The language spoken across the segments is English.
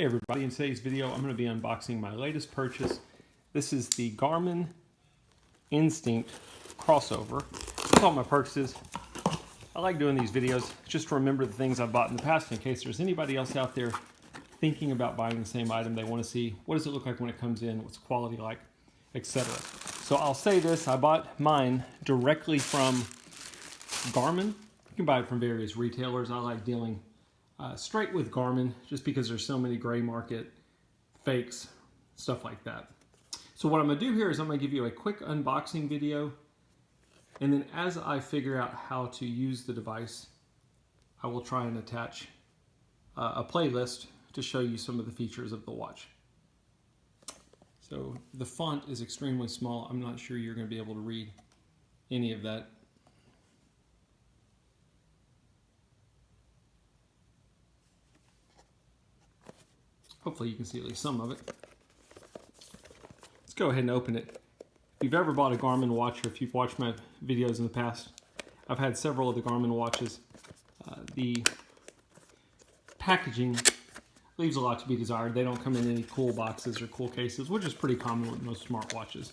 Hey everybody, in today's video I'm going to be unboxing my latest purchase. This is the Garmin Instinct Crossover. That's all my purchases. I like doing these videos just to remember the things I've bought in the past in case there's anybody else out there thinking about buying the same item. They want to see what does it look like when it comes in, what's the quality like, etc. So I'll say this, I bought mine directly from Garmin. You can buy it from various retailers. I like dealing straight with Garmin just because there's so many gray market fakes, stuff like that. So what I'm going to do here is I'm going to give you a quick unboxing video, and then as I figure out how to use the device, I will try and attach a playlist to show you some of the features of the watch. So the font is extremely small. I'm not sure you're going to be able to read any of that. Hopefully you can see at least some of it. Let's go ahead and open it. If you've ever bought a Garmin watch, or if you've watched my videos in the past, I've had several of the Garmin watches. The packaging leaves a lot to be desired. They don't come in any cool boxes or cool cases, which is pretty common with most smartwatches.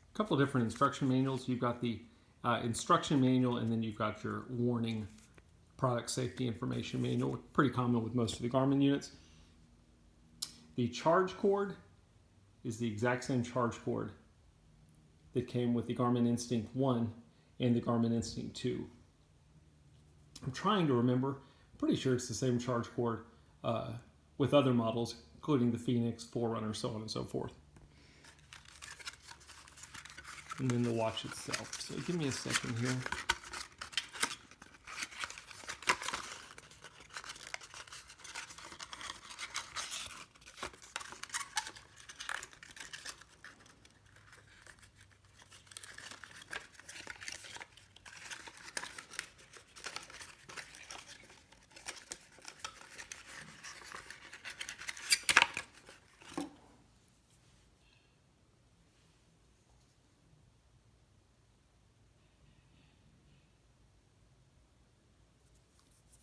A couple of different instruction manuals. You've got the instruction manual, and then you've got your warning product safety information manual, pretty common with most of the Garmin units. The charge cord is the exact same charge cord that came with the Garmin Instinct 1 and the Garmin Instinct 2. I'm trying to remember, I'm pretty sure it's the same charge cord with other models, including the Phoenix, Forerunner, so on and so forth. And then the watch itself. So give me a second here.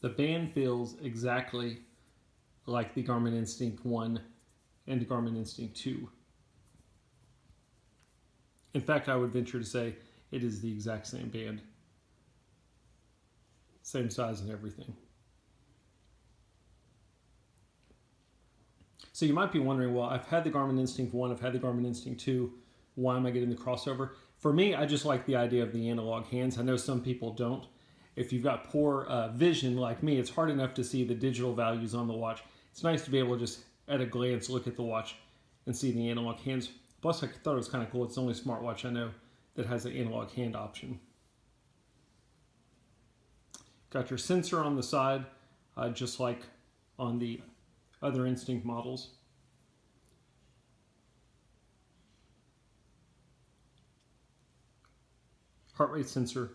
The band feels exactly like the Garmin Instinct 1 and the Garmin Instinct 2. In fact, I would venture to say it is the exact same band. Same size and everything. So you might be wondering, well, I've had the Garmin Instinct 1, I've had the Garmin Instinct 2, why am I getting the crossover? For me, I just like the idea of the analog hands. I know some people don't. If you've got poor vision like me, it's hard enough to see the digital values on the watch. It's nice to be able to just, at a glance, look at the watch and see the analog hands. Plus, I thought it was kind of cool. It's the only smartwatch I know that has an analog hand option. Got your sensor on the side, just like on the other Instinct models. Heart rate sensor.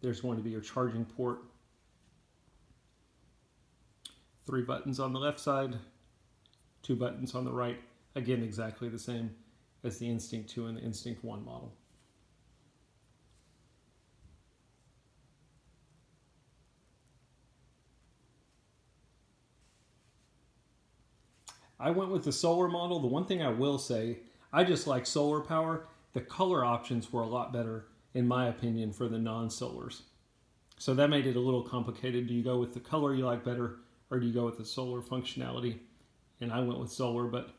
There's going to be your charging port. 3 buttons on the left side, 2 buttons on the right. Again, exactly the same as the Instinct 2 and the Instinct 1 model. I went with the solar model. The one thing I will say, I just like solar power. The color options were a lot better, in my opinion, for the non-solars. So that made it a little complicated. Do you go with the color you like better, or do you go with the solar functionality? And I went with solar, but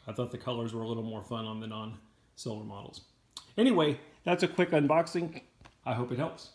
I thought the colors were a little more fun on the non-solar models. Anyway, that's a quick unboxing. I hope it helps.